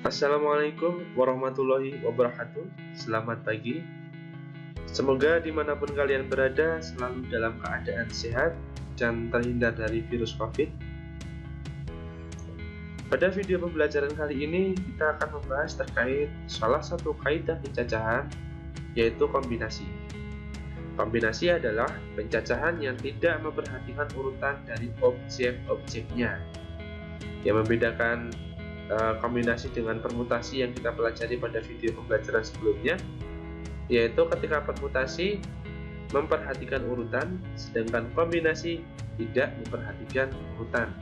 Assalamualaikum warahmatullahi wabarakatuh. Selamat pagi. Semoga dimanapun kalian berada selalu dalam keadaan sehat dan terhindar dari virus COVID. Pada video pembelajaran kali ini kita akan membahas terkait salah satu kaidah pencacahan, yaitu kombinasi. Kombinasi adalah pencacahan yang tidak memperhatikan urutan dari objek-objeknya. Yang membedakan kombinasi dengan permutasi yang kita pelajari pada video pembelajaran sebelumnya, yaitu ketika permutasi memperhatikan urutan, sedangkan kombinasi tidak memperhatikan urutan,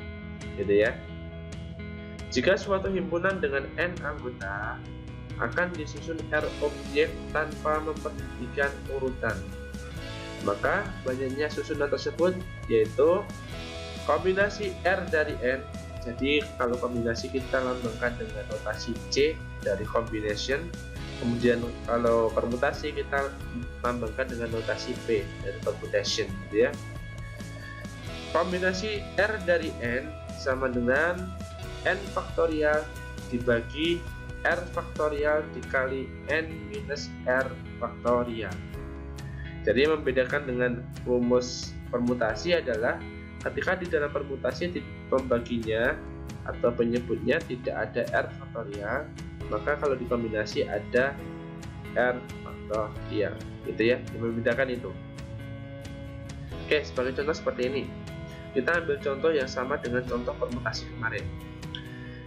gitu ya. Jika suatu himpunan dengan n anggota akan disusun R objek tanpa memperhatikan urutan, maka banyaknya susunan tersebut yaitu kombinasi R dari n. Jadi kalau kombinasi kita lambangkan dengan notasi C dari combination, kemudian kalau permutasi kita lambangkan dengan notasi P dari permutation, gitu ya. Kombinasi R dari N sama dengan N faktorial dibagi R faktorial dikali N minus R faktorial. Jadi yang membedakan dengan rumus permutasi adalah ketika di dalam permutasi pembaginya atau penyebutnya tidak ada R faktorial, maka kalau dikombinasi ada R faktorial, gitu ya. Yang membedakan itu. Oke, sebagai contoh seperti ini. Kita ambil contoh yang sama dengan contoh permutasi kemarin.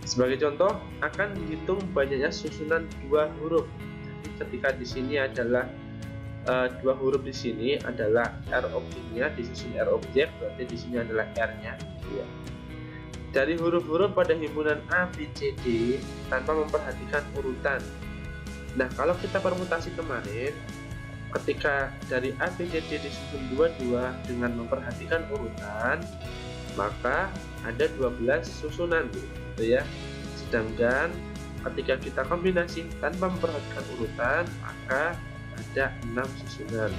Sebagai contoh, akan dihitung banyaknya susunan dua huruf. Jadi ketika di sini adalah dua huruf di sini adalah R objeknya, disusun R objek, berarti di sini adalah R-nya, ya. Dari huruf-huruf pada himpunan A, B, C, D tanpa memperhatikan urutan. Nah, kalau kita permutasi kemarin, ketika dari A, B, C, D disusun dua-dua dengan memperhatikan urutan, maka ada 12 susunan, gitu ya. Sedangkan ketika kita kombinasi tanpa memperhatikan urutan, maka ada 6 susunan.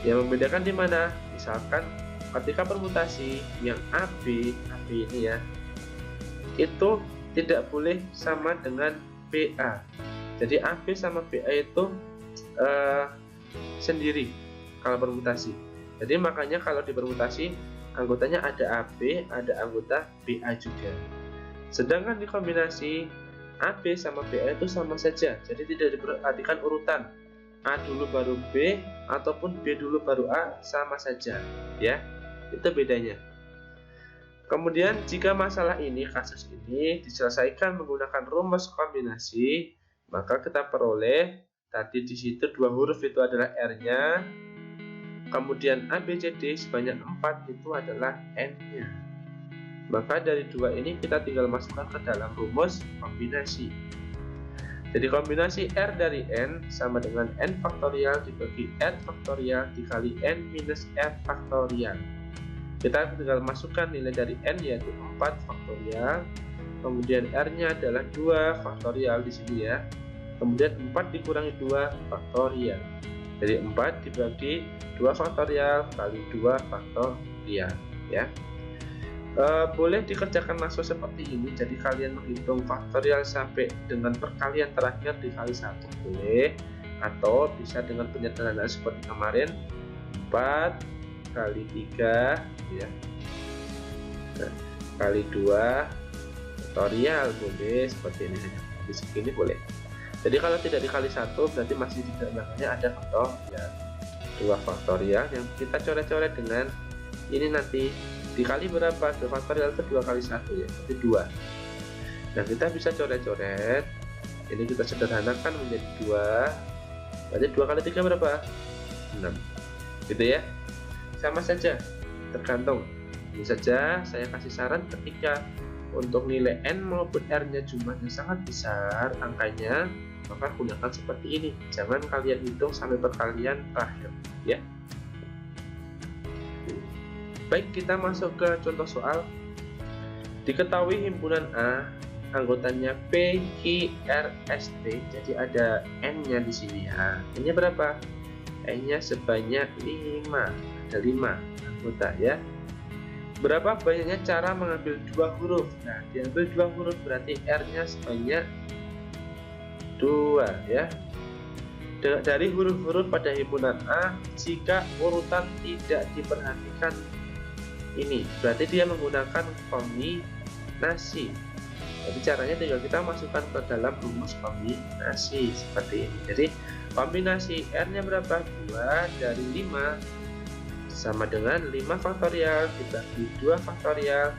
Yang membedakan di mana? Misalkan ketika permutasi yang AB ini ya, itu tidak boleh sama dengan PA. Jadi AB sama PA itu sendiri kalau permutasi. Jadi makanya kalau di permutasi anggotanya ada AB, ada anggota BA juga. Sedangkan di kombinasi AB sama BA itu sama saja. Jadi tidak diperhatikan urutan. A dulu baru B ataupun B dulu baru A, sama saja, ya. Itu bedanya. Kemudian jika masalah ini, kasus ini diselesaikan menggunakan rumus kombinasi, maka kita peroleh tadi di situ dua huruf itu adalah R-nya, kemudian A, B, C, D sebanyak 4 itu adalah N-nya. Maka dari dua ini kita tinggal masukkan ke dalam rumus kombinasi. Jadi kombinasi R dari N sama dengan N faktorial dibagi R faktorial dikali N minus R faktorial. Kita tinggal masukkan nilai dari N yaitu 4 faktorial, kemudian R-nya adalah 2 faktorial di sini ya. Kemudian 4 dikurangi 2 faktorial. Jadi 4 dibagi 2 faktorial kali 2 faktorial, ya. Boleh dikerjakan langsung seperti ini. Jadi kalian menghitung faktorial sampai dengan perkalian terakhir dikali 1 boleh, atau bisa dengan penyederhanaan seperti kemarin 4 kali 3 ya, nah, kali 2 faktorial boleh seperti ini saja. Di sini boleh. Jadi kalau tidak dikali 1 berarti masih di belakangnya ada faktorial 2 faktorial yang kita coret-coret dengan ini nanti. Dikali berapa? 2 faktorial itu 2 kali 1 ya, berarti 2. Nah, kita bisa coret-coret. Ini kita sederhanakan menjadi 2. Berarti 2 kali 3 berapa? 6. Gitu ya. Sama saja, tergantung. Ini saja saya kasih saran ketika untuk nilai N maupun R-nya jumlahnya sangat besar angkanya, maka gunakan seperti ini. Jangan kalian hitung sampai perkalian terakhir, ya. Baik, kita masuk ke contoh soal. Diketahui himpunan A anggotanya P, Q, R, S, T. Jadi ada N-nya di sini ya. N-nya berapa? N-nya sebanyak 5. Ada 5 anggota ya. Berapa banyaknya cara mengambil dua huruf? Nah, diambil dua huruf berarti R-nya sebanyak 2 ya. Dari huruf-huruf pada himpunan A, jika urutan tidak diperhatikan ini berarti dia menggunakan kombinasi. Jadi caranya tinggal kita masukkan ke dalam rumus kombinasi seperti ini. Jadi kombinasi R-nya berapa? 2 dari 5 sama dengan 5 faktorial dibagi 2 faktorial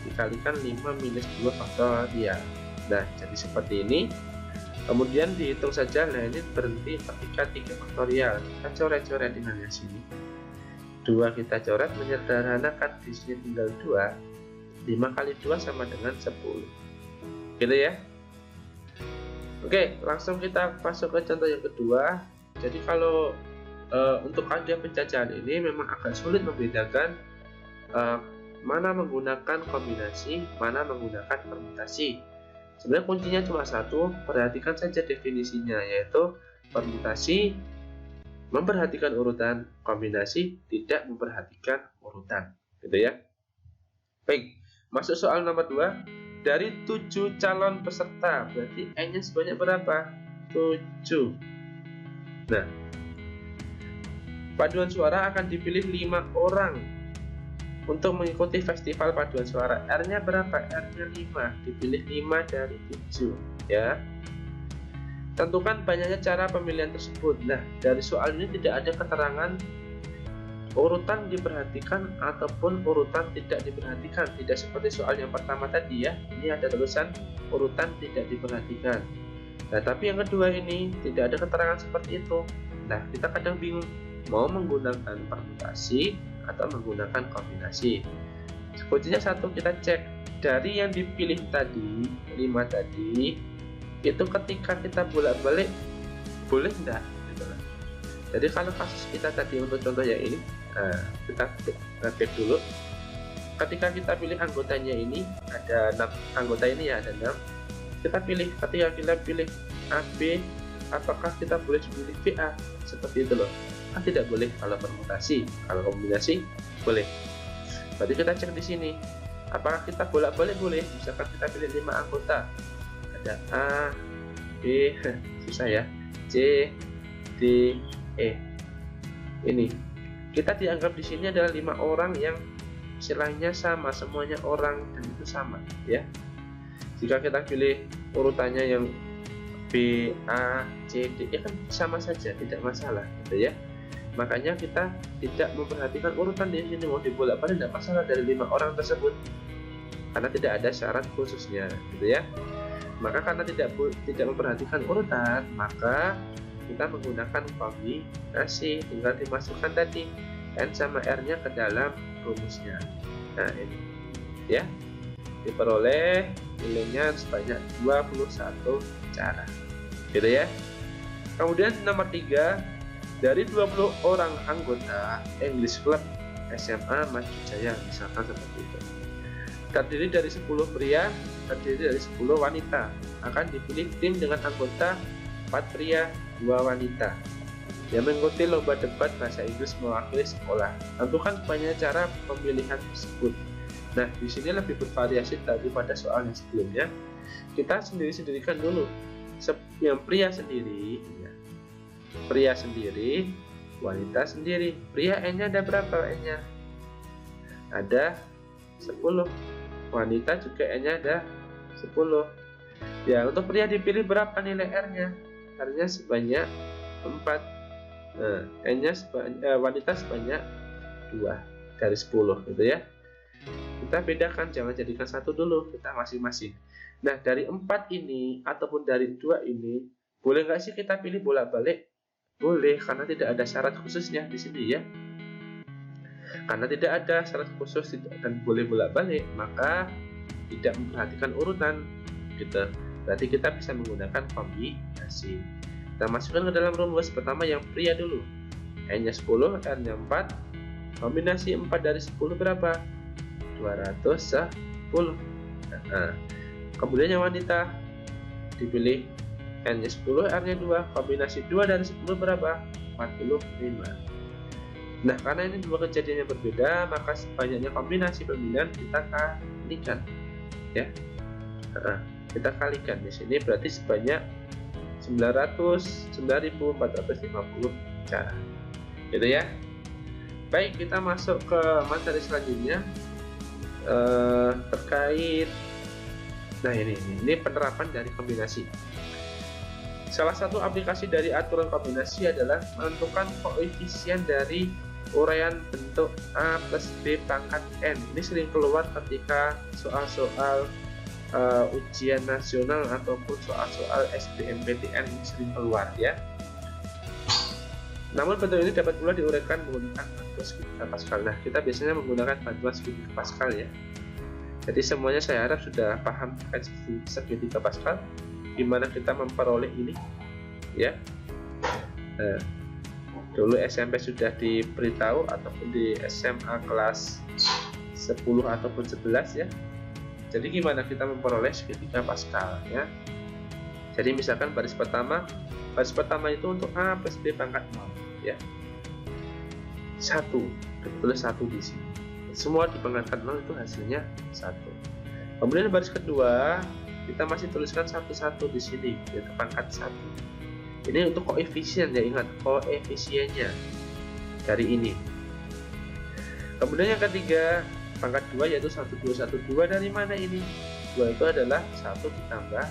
dikalikan 5 minus 2 faktorial. Nah, jadi seperti ini. Kemudian dihitung saja. Nah, ini berhenti ketika 3 faktorial. Kita coret-coret dengan yang sini. 2 kita coret, menyederhanakan di sini tinggal 2. 5 kali 2 sama dengan 10. Gitu ya. Oke, langsung kita masuk ke contoh yang kedua. Jadi kalau untuk kajian penjajahan ini memang agak sulit membedakan mana menggunakan kombinasi, mana menggunakan permutasi. Sebenarnya kuncinya cuma satu, perhatikan saja definisinya, yaitu permutasi memperhatikan urutan, kombinasi tidak memperhatikan urutan, gitu ya. Baik, masuk soal nomor 2. Dari 7 calon peserta, berarti N-nya sebanyak berapa? 7. Nah, paduan suara akan dipilih 5 orang untuk mengikuti festival paduan suara. R-nya berapa? R-nya 5. Dipilih 5 dari 7 ya. Tentukan banyaknya cara pemilihan tersebut. Nah, dari soal ini tidak ada keterangan urutan diperhatikan ataupun urutan tidak diperhatikan. Tidak seperti soal yang pertama tadi ya. Ini ada tulisan urutan tidak diperhatikan. Nah, tapi yang kedua ini tidak ada keterangan seperti itu. Nah, kita kadang bingung mau menggunakan permutasi atau menggunakan kombinasi. Kuncinya satu, kita cek dari yang dipilih tadi 5 tadi itu ketika kita bolak-balik boleh enggak gitu. Jadi kalau kasus kita tadi untuk contoh yang ini, kita cek dulu. Ketika kita pilih anggotanya ini ada 6 anggota, ini ya ada 6. Kita pilih, ketika kita pilih AB, apakah kita boleh pilih VA seperti itu loh? Tidak boleh kalau permutasi. Kalau kombinasi boleh. Berarti kita cek di sini. Apakah kita bolak-balik boleh? Misalkan kita pilih 5 anggota. Ada A, B, susah ya, C, D, E. Ini kita dianggap di sini adalah 5 orang yang istilahnya sama, semuanya orang dan itu sama ya. Jika kita pilih urutannya yang B, A, C, D, ya kan sama saja, tidak masalah gitu ya. Makanya kita tidak memperhatikan urutan di sini, mau dibolak-balik tidak masalah dari 5 orang tersebut, karena tidak ada syarat khususnya gitu ya. Maka karena tidak memperhatikan urutan, maka kita menggunakan kombinasi, tinggal dimasukkan tadi N sama R-nya ke dalam rumusnya. Nah ini ya, diperoleh nilainya sebanyak 21 cara gitu ya. Kemudian nomor 3, dari 20 orang anggota English Club SMA Maju Jaya, misalkan seperti itu, terdiri dari 10 pria, terdiri dari 10 wanita, akan dipilih tim dengan anggota 4 pria, 2 wanita yang mengikuti lomba debat bahasa Inggris mewakili sekolah. Tentukan banyak cara pemilihan tersebut. Nah, di sini lebih bervariasi daripada soal yang sebelumnya. Kita sendiri-sendirikan dulu. Yang pria sendiri, ya. Pria sendiri, wanita sendiri. Pria N-nya ada berapa N-nya? Ada 10. Wanita juga N-nya ada 10. Ya, untuk pria dipilih berapa nilai R-nya? R-nya sebanyak 4. Nah, N-nya wanita sebanyak 2 dari 10 gitu ya. Kita bedakan, jangan jadikan satu dulu, kita masing-masing. Nah, dari 4 ini ataupun dari 2 ini, boleh nggak sih kita pilih bolak-balik? Boleh, karena tidak ada syarat khususnya di sini ya. Karena tidak ada syarat khusus dan boleh bolak-balik, maka tidak memperhatikan urutan gitu. Berarti kita bisa menggunakan kombinasi. Kita masukkan ke dalam rumus. Pertama yang pria dulu, N-nya 10, R-nya 4. Kombinasi 4 dari 10 berapa? 210. Nah, kemudian yang wanita dipilih N-nya 10, R-nya 2. Kombinasi 2 dari 10 berapa? 45. Nah, karena ini dua kejadian yang berbeda, maka sebanyaknya kombinasi pemilihan kita kalikan ya. Kita kalikan di sini berarti sebanyak 9.450 cara. Gitu ya. Baik, kita masuk ke materi selanjutnya terkait ini penerapan dari kombinasi. Salah satu aplikasi dari aturan kombinasi adalah menentukan koefisien dari uraian bentuk A plus B pangkat N. Ini sering keluar ketika soal-soal ujian nasional ataupun soal-soal SBMPTN ini sering keluar ya. Namun bentuk ini dapat pula diuraikan menggunakan bantuan segitiga Pascal. Nah, kita biasanya menggunakan bantuan segitiga Pascal ya. Jadi semuanya saya harap sudah paham terkait segitiga Pascal, gimana kita memperoleh ini ya. Dulu SMP sudah diberitahu ataupun di SMA kelas 10 ataupun 11 ya. Jadi gimana kita memperoleh segitiga Pascal ya. Jadi misalkan baris pertama itu untuk A plus B pangkat 0 ya. 1, tulis 1 di sini. Semua di pangkat 0 itu hasilnya 1. Kemudian baris kedua kita masih tuliskan 1 di sini yaitu pangkat 1. Ini untuk koefisien ya, ingat koefisiennya dari ini. Kemudian yang ketiga pangkat 2 yaitu 1, 2 dari mana ini? 2 itu adalah 1 ditambah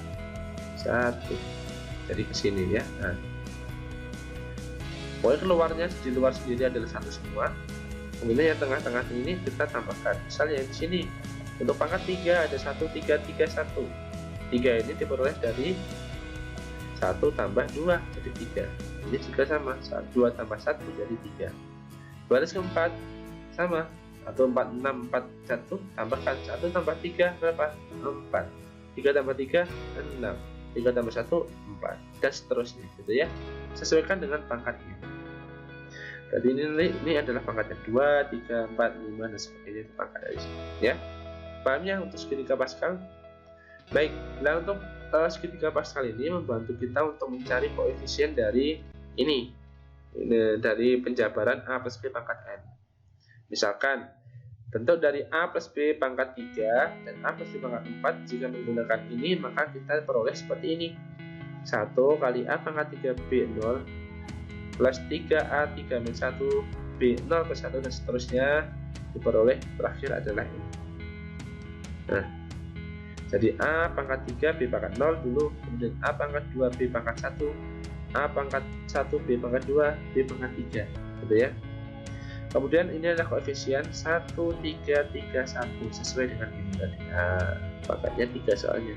1. Jadi ke sini ya. Nah, pokoknya keluarnya di luar sendiri adalah 1 semua. Kemudian yang tengah-tengah ini kita tambahkan. Misalnya di sini untuk pangkat 3 ada 1, 3, 3, 1. 3 ini diperoleh dari 1 tambah 2 jadi 3. Ini juga sama, 2 tambah 1 jadi 3. Baris keempat sama, 1, 4, 6, 4, 1 tambahkan 1 tambah 3 berapa? 4. 3 tambah 3 6. 3 tambah 1 4 dan seterusnya gitu ya, sesuaikan dengan pangkatnya. Jadi ini adalah pangkatnya 2, 3, 4, 5 dan sebagainya, itu pangkat dari sini ya. Pahamnya untuk segitiga Pascal? Baik, nah untuk segitiga Pascal ini membantu kita untuk mencari koefisien dari ini dari penjabaran A plus B pangkat N. Misalkan bentuk dari A plus B pangkat 3 dan A plus B pangkat 4, jika menggunakan ini maka kita peroleh seperti ini. 1 kali A pangkat 3 B0 plus 3A 3 min 1 B0 plus 1 dan seterusnya, diperoleh terakhir adalah ini. Nah, jadi A pangkat 3 B pangkat 0 dulu, kemudian A pangkat 2 B pangkat 1, A pangkat 1 B pangkat 2 B pangkat 3 gitu ya. Kemudian ini adalah koefisien 1, 3, 3, 1 sesuai dengan ini tadi. Nah, pangkatnya 3 soalnya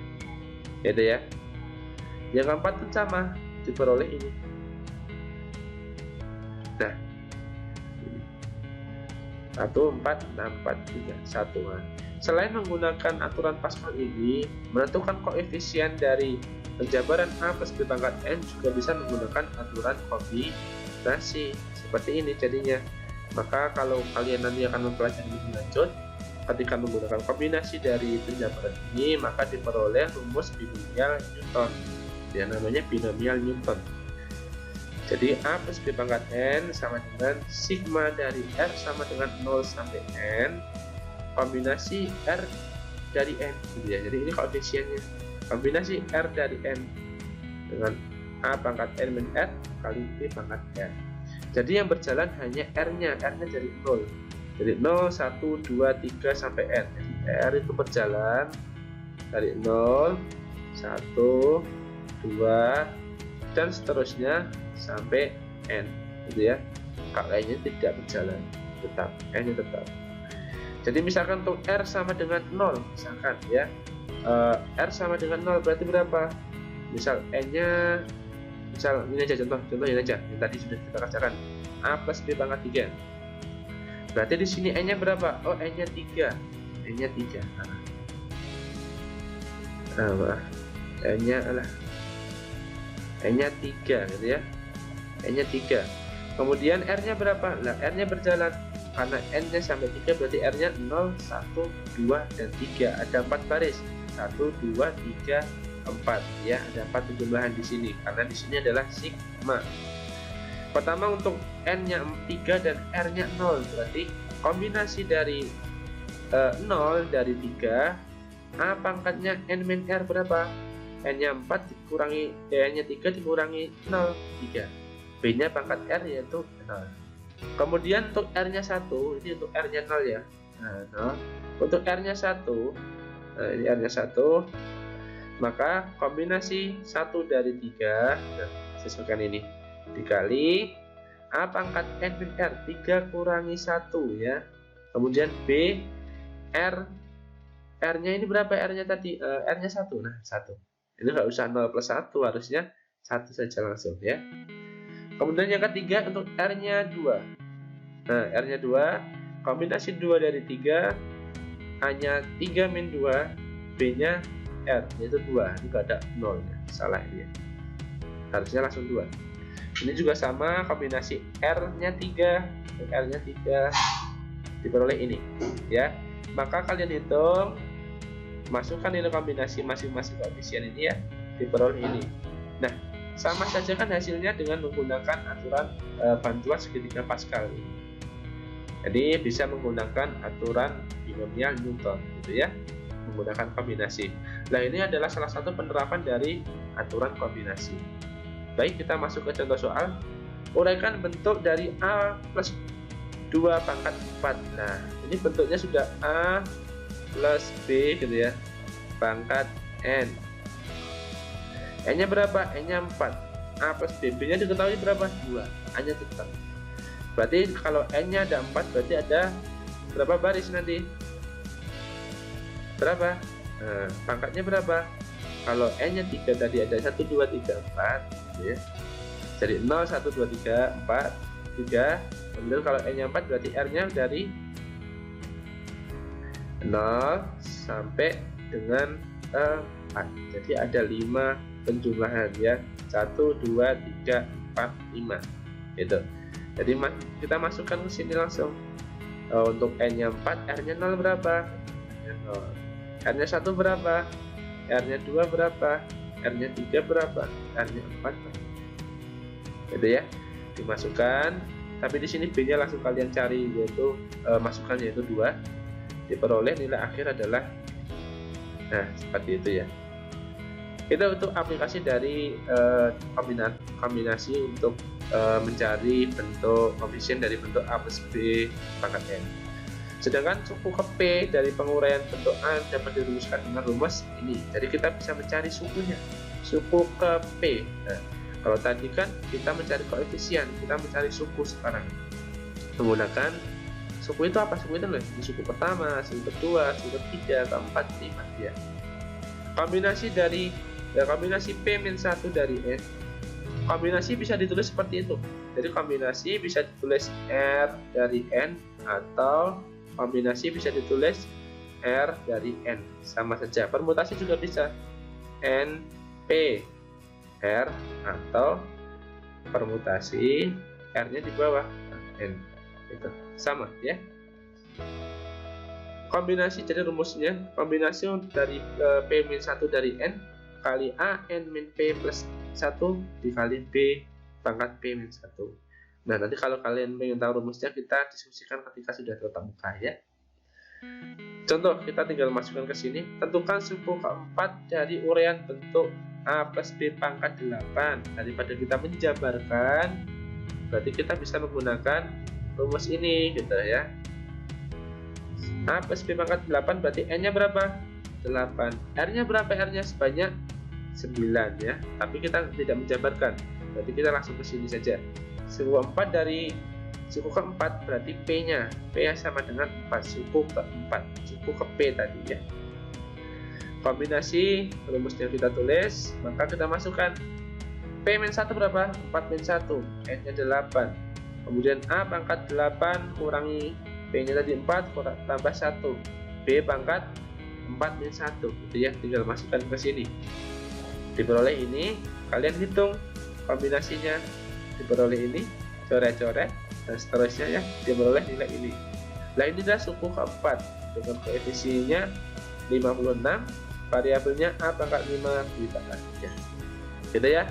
gitu ya. Yang keempat pun sama, diperoleh ini. Nah, 1, 4, 6, 4, 3, 1. Nah, selain menggunakan aturan Pascal ini, menentukan koefisien dari penjabaran A plus B pangkat N juga bisa menggunakan aturan kombinasi seperti ini jadinya. Maka kalau kalian nanti akan mempelajari lebih lanjut, ketika menggunakan kombinasi dari penjabaran ini, maka diperoleh rumus binomial Newton. Dia namanya binomial Newton. Jadi A plus B pangkat N sama dengan sigma dari R sama dengan 0 sampai N kombinasi R dari N gitu ya. Jadi ini koefisiennya, kombinasi R dari N dengan A pangkat N min R kali B pangkat N. Jadi yang berjalan hanya R-nya dari 0. Jadi 0, 1, 2, 3 sampai N. Jadi R itu berjalan dari 0, 1, 2 dan seterusnya sampai N gitu ya. Lainnya tidak berjalan, tetap N-nya tetap. Jadi misalkan untuk R sama dengan 0, misalkan ya, R sama dengan 0 berarti berapa? Misal N-nya, misal ini aja contoh ini aja yang tadi sudah kita kerjakan, A plus B pangkat 3. Berarti di sini N-nya berapa? Oh, N-nya 3. N-nya 3. N-nya adalah N-nya 3 gitu ya. N-nya 3. Kemudian R-nya berapa? Nah, R-nya berjalan. Karena N-nya sampai 3 berarti R-nya 0, 1, 2, dan 3. Ada 4 baris. 1, 2, 3, 4 ya, ada 4 penjumlahan di sini karena di sini adalah sigma. Pertama untuk N-nya 3 dan R-nya 0, berarti kombinasi dari 0 dari 3, A pangkatnya N min R berapa? N-nya 4 dikurangi N-nya 3 dikurangi 0, 3. B-nya pangkat R yaitu 0. Kemudian untuk R-nya 1, ini untuk R-nya 0 ya. Nah, 0. Untuk R-nya 1, ini R-nya 1, maka kombinasi 1 dari 3, sesuaikan ini, dikali A pangkat N min R, 3 kurangi 1 ya. Kemudian B, R-nya ini berapa R-nya tadi? R-nya 1, nah 1. Ini nggak usah 0 plus 1, harusnya 1 saja langsung ya. Kemudian yang ketiga untuk R-nya 2. Nah, R-nya 2, kombinasi 2 dari 3, A-nya 3 min 2, B-nya R, yaitu 2. Ini nggak ada 0 ya, salah ini ya. Harusnya langsung 2. Ini juga sama, kombinasi R-nya 3 dan R-nya 3 diperoleh ini ya. Maka kalian hitung, masukkan nilai kombinasi masing-masing koefisien ini ya, diperoleh ini. Nah, sama saja kan hasilnya dengan menggunakan aturan bantuan segitiga Pascal. Jadi bisa menggunakan aturan binomial Newton gitu ya, menggunakan kombinasi. Nah, ini adalah salah satu penerapan dari aturan kombinasi. Baik, kita masuk ke contoh soal. Uraikan bentuk dari A plus 2 pangkat 4. Nah, ini bentuknya sudah A plus B gitu ya, pangkat N. N-nya berapa? N-nya 4. A plus B. B-nya diketahui berapa? 2. A-nya tetap. Berarti kalau N-nya ada 4, berarti ada berapa baris nanti? Berapa? Nah, pangkatnya berapa? Kalau N-nya 3 tadi ada 1, 2, 3, 4 ya. Jadi 0, 1, 2, 3, 4, 3. Kemudian kalau N-nya 4 berarti R-nya dari 0 sampai dengan 4. Jadi ada 5 penjumlahan ya. 1, 2, 3, 4, 5 gitu. Jadi kita masukkan ke sini langsung. Untuk N-nya 4, R-nya 0 berapa? R-nya 1 berapa? R-nya 2 berapa? R-nya 3 berapa? R-nya 4 berapa? Gitu ya. Dimasukkan. Tapi di sini B-nya langsung kalian cari, yaitu masukkan yaitu 2. Diperoleh nilai akhir adalah, nah seperti itu ya. Itu untuk aplikasi dari kombinasi untuk mencari bentuk koefisien dari bentuk A plus B pangkat N. Sedangkan suku ke P dari penguraian bentuk A dapat dirumuskan dengan rumus ini. Jadi kita bisa mencari sukunya, suku ke P. Nah, kalau tadi kan kita mencari koefisien, kita mencari suku sekarang. Menggunakan suku itu apa? Suku itu loh, suku pertama, suku kedua, suku ketiga, keempat, kelima ya. Kombinasi dari kombinasi P-1 dari N. Kombinasi bisa ditulis seperti itu. Jadi kombinasi bisa ditulis R dari N atau kombinasi bisa ditulis R dari N, sama saja. Permutasi juga bisa N P R atau permutasi R-nya di bawah N, itu sama ya. Kombinasi, jadi rumusnya kombinasi dari P-1 dari N kali A N min P plus 1 dikali B pangkat P-1. Nah, nanti kalau kalian ingin tahu rumusnya, kita diskusikan ketika sudah tatap muka ya. Contoh, kita tinggal masukkan ke sini. Tentukan suku keempat dari uraian bentuk A plus B pangkat 8. Daripada kita menjabarkan, berarti kita bisa menggunakan rumus ini gitu ya. A plus B pangkat 8 berarti N-nya berapa? 8. R-nya berapa? R-nya sebanyak 9 ya. Tapi kita tidak menjabarkan, berarti kita langsung ke sini saja. Suku keempat dari suku keempat berarti P-nya, P sama dengan 4, suku keempat, suku ke P tadi ya. Kombinasi rumusnya kita tulis, maka kita masukkan P-1 berapa? 4-1, N-nya 8. Kemudian A pangkat 8 kurangi P-nya tadi 4 tambah 1, B pangkat 4-1 gitu ya. Tinggal masukkan ke sini. Diperoleh ini, kalian hitung kombinasinya, diperoleh ini, coret-coret dan seterusnya ya, diperoleh nilai ini. Nah, ini adalah suku keempat dengan koefisiennya 56, variabelnya A pangkat 5 ditambah 3 gitu ya.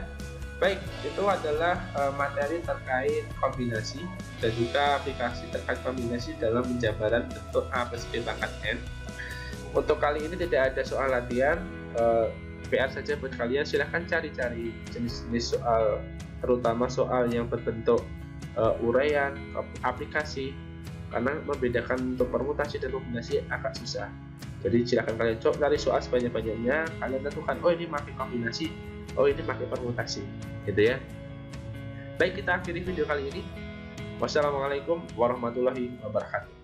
Baik, itu adalah materi terkait kombinasi dan juga aplikasi terkait kombinasi dalam penjabaran bentuk A plus B pangkat N. Untuk kali ini tidak ada soal latihan, PR saja buat kalian, silahkan cari-cari jenis-jenis soal, terutama soal yang berbentuk uraian aplikasi, karena membedakan untuk permutasi dan kombinasi agak susah. Jadi silahkan kalian cari soal sebanyak-banyaknya, kalian tentukan oh ini pakai kombinasi, oh ini pakai permutasi, gitu ya. Baik, kita akhiri video kali ini. Wassalamualaikum warahmatullahi wabarakatuh.